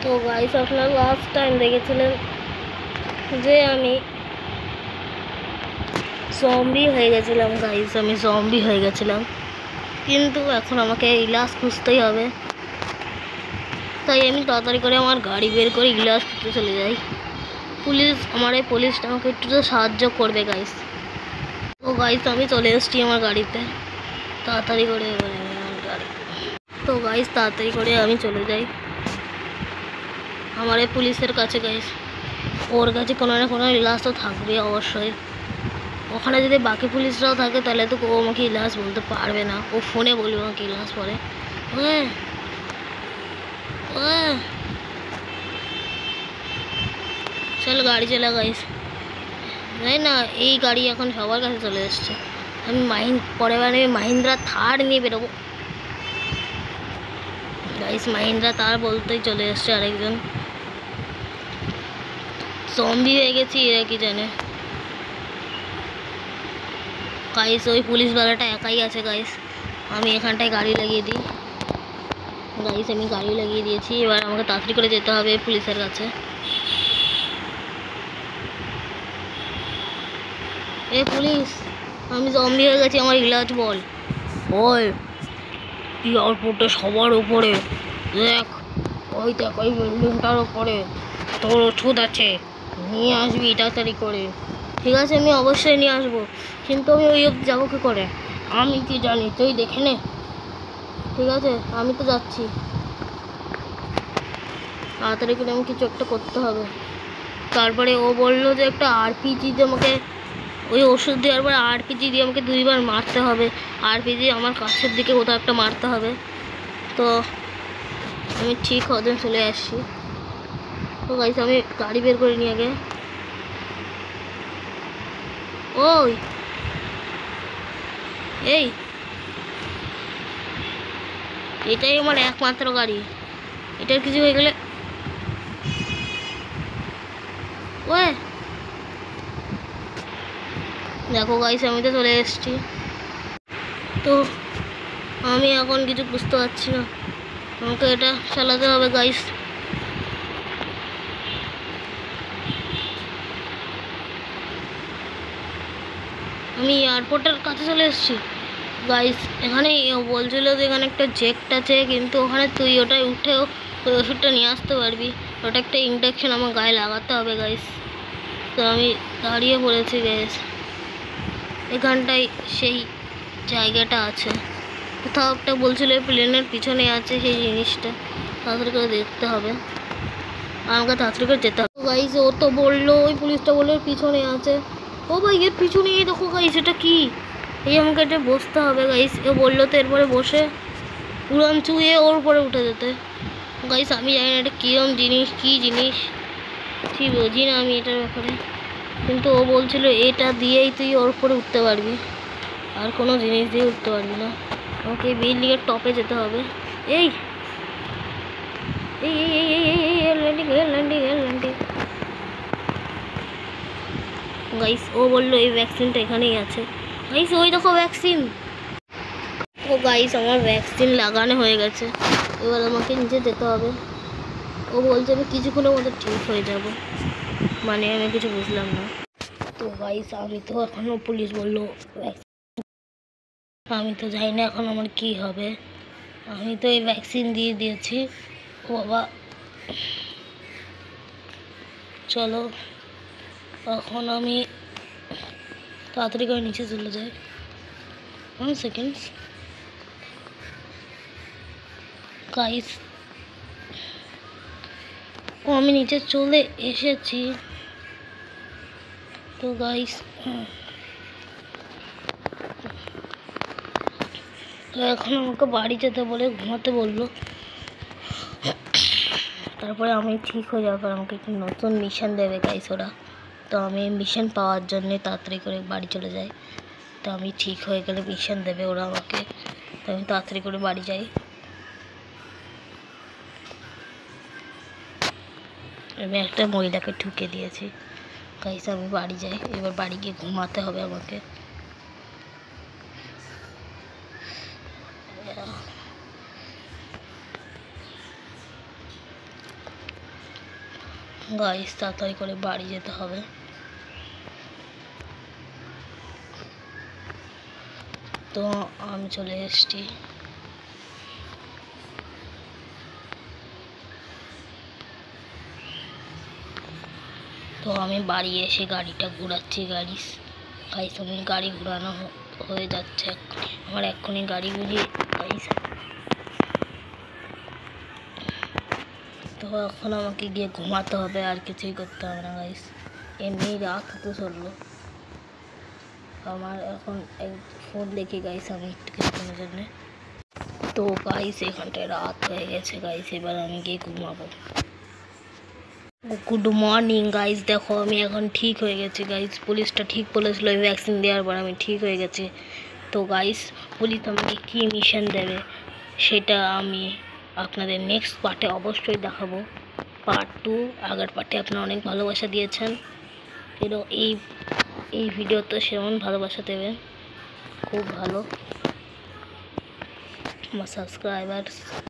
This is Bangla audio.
তো গাইস আপনারা লাস্ট টাইম দেখেছিলেন যে আমি জম্বি হয়ে গেছিলাম। গাইস আমি জম্বি হয়ে গেছিলাম, কিন্তু এখন আমাকে ইলাজ খুঁজতেই হবে। তাই আমি তাড়াতাড়ি করে আমার গাড়ি বের করে ইলাজ খুঁজতে চলে যাই। আমার এই পুলিশটা আমাকে একটু তো সাহায্য করবে গাইস। তো গাইস আমি চলে এসেছি আমার গাড়িতে, তাড়াতাড়ি করে এবারে আমার গাড়ি। তো গাইস তাড়াতাড়ি করে আমি চলে যাই আমার এই পুলিশের কাছে। গাইস ওর কাছে কোনো না কোনো ইলাজ তো থাকবে অবশ্যই। ওখানে যদি বাকি পুলিশরাও থাকে তাহলে তো ও আমাকে ইলাজ বলতে পারবে না, ও ফোনে বলবে আমাকে ইলাজ পরে। চল গাড়ি চালা গাইস। তাই না, এই গাড়ি এখন সবার কাছে চলে এসছে। আমি পরের বারে মাহিন্দ্রা থার নিয়ে বেরোবো গাইস। মাহিন্দ্রা থার বলতেই চলে এসছে আরেকজন। জম্বি হয়ে গেছি, এরা কি জানে। গাইস ওই পুলিশওয়ালাটা একাই আছে গাইস। আমি এখানটায় গাড়ি লাগিয়ে দিই গাইস। আমি গাড়ি লাগিয়ে দিয়েছি, এবার আমাকে তাড়াতাড়ি করে যেতে হবে পুলিশের কাছে। এ পুলিশ, আমি জম্বি হয়ে গেছি, আমার ইলাজ বল। ওই এয়ারপোর্টে সবার উপরে দেখ, ওই দেখ ওই বিল্ডিংটার উপরে তোর ওষুধ আছে, নিয়ে আসবি তাড়াতাড়ি করে। ঠিক আছে আমি অবশ্যই নিয়ে আসবো, কিন্তু আমি ওই অবধি যাবো কী করে? আমি কি জানি, তুই দেখে নে। ঠিক আছে আমি তো যাচ্ছি, তাড়াতাড়ি করে আমি কিছু একটা করতে হবে। তারপরে ও বললো যে একটা আরপিজি দিয়ে আমাকে, ওই ওষুধ দেওয়ার পর আরপিজি দিয়ে আমাকে 2বার মারতে হবে। আরপিজি আমার কাছের দিকে কোথাও একটা মারতে হবে। তো আমি ঠিক ওদের চলে আসছি। তো গাইস আমি গাড়ি বের করে নিয়ে আগে। ওই এই এটাই আমার একমাত্র গাড়ি, এটার কিছু হয়ে গেলে ওই দেখো গাইস আমি তো চলে এসেছি। তো আমি এখন কিছু বুঝতে পারছি না, আমাকে এটা চালাতে হবে গাইস। আমি এয়ারপোর্টের কাছে চলে এসেছি গাইস। এখানে বলছিল যে এখানে একটা জেক্ট আছে, কিন্তু ওখানে তুই ওটাই উঠেও ওই ওষুধটা নিয়ে আসতে পারবি। ওটা একটা ইনজেকশন আমার গায়ে লাগাতে হবে গাইস। তো আমি দাঁড়িয়ে পড়েছি গাইস, এখানটায় সেই জায়গাটা আছে কোথাও একটা, বলছিল প্লেনের পিছনে আছে সেই জিনিসটা। তাড়াতাড়ি করে দেখতে হবে, আমাকে তাড়াতাড়ি করে যেতে হবে গাইস। ও তো বললো, ওই পুলিশটা বললো পিছনে আছে। ও ভাই এর পিছনে দেখো গাইস, এটা কি? এই আমাকে এটা বসতে হবে গাইস। ও বললো তো এরপরে বসে উড়ান চুয়ে ওর উপরে উঠে যেতে। গাইস আমি জানি না এটা কীরকম জিনিস, কী জিনিস ঠিক বুঝি না আমি এটার ব্যাপারে, কিন্তু ও বলছিল এটা দিয়েই তুই ওর উপরে উঠতে পারবি, আর কোনো জিনিস দিয়ে উঠতে পারবি না। আমাকে এই বিল্ডিংয়ের টপে যেতে হবে। এই এই এই এই এই এই ল্যান্ডিং ল্যান্ডিং ল্যান্ডিং গাইস। ও বললো এই ভ্যাকসিনটা এখানেই আছে গাইস, ওই দেখো ভ্যাকসিন। ও গাইস আমার ভ্যাকসিন লাগানো হয়ে গেছে, এবার আমাকে নিচে যেতে হবে। ও বলছে আমি কিছুক্ষণের মধ্যে ঠিক হয়ে যাব, মানে আমি কিছু বুঝলাম না। তো গাইস আমি তো এখনও, পুলিশ বললো আমি তো জানি না এখন আমার কি হবে। আমি তো এই ভ্যাকসিন দিয়ে দিয়েছি। ও বাবা, চলো এখন আমি তাড়াতাড়ি করে নিচে চলে যাই। 1 সেকেন্ড গাইস। ও আমি নিচে চলে এসেছি। তো গাইস তো এখন আমাকে বাড়ি যেতে বলে, ঘুমাতে বললো। তারপরে আমি ঠিক হয়ে যাওয়ার পর আমাকে একটি নতুন মিশন দেবে গাইস ওরা। তো আমি মিশন পাওয়ার জন্যে তাড়াতাড়ি করে বাড়ি চলে যাই। তো আমি ঠিক হয়ে গেলে মিশন দেবে ওরা আমাকে, তো আমি তাড়াতাড়ি করে বাড়ি যাই। আমি একটা মহিলাকে ঠুকে দিয়েছি গাইস, আমি বাড়ি যাই। এবার বাড়ি গিয়ে ঘুমাতে হবে আমাকে। গাইস তাড়াতাড়ি করে বাড়ি যেতে হবে। তো আমি চলে এসেছি। তো আমি বাড়ি এসে গাড়িটা ঘোরাচ্ছি। গাইস আমি গাড়ি ঘোরানো হয়ে যাচ্ছে আমার এক্ষুনি গাড়ি ঘুরিয়ে গাইস। তো এখন আমাকে গিয়ে ঘুমাতে হবে, আর কিছুই করতে হবে না গাইস। এমনি রাত হতে চললো। আমার এখন ফোন দেখি গাইস আমি একটু কিছুক্ষণের জন্য। তো গাইস এখানটায় রাত হয়ে গেছে গাইস, এবার আমি গিয়ে ঘুমাবো। গুড মর্নিং গাইস, দেখো আমি এখন ঠিক হয়ে গেছি গাইস। পুলিশটা ঠিক বলেছিল ভ্যাকসিন দেওয়ার পর আমি ঠিক হয়ে গেছি। তো গাইস পুলিশ আমাকে কী মিশন দেবে সেটা আমি আপনাদের নেক্সট পার্টে অবশ্যই দেখাবো। পার্ট 2। আগের পার্টে আপনারা অনেক ভালোবাসা দিয়েছেন, কিন্তু এই ভিডিওতে সেমন ভালোবাসা দেবেন। খুব ভালো আমার সাবস্ক্রাইবার্স।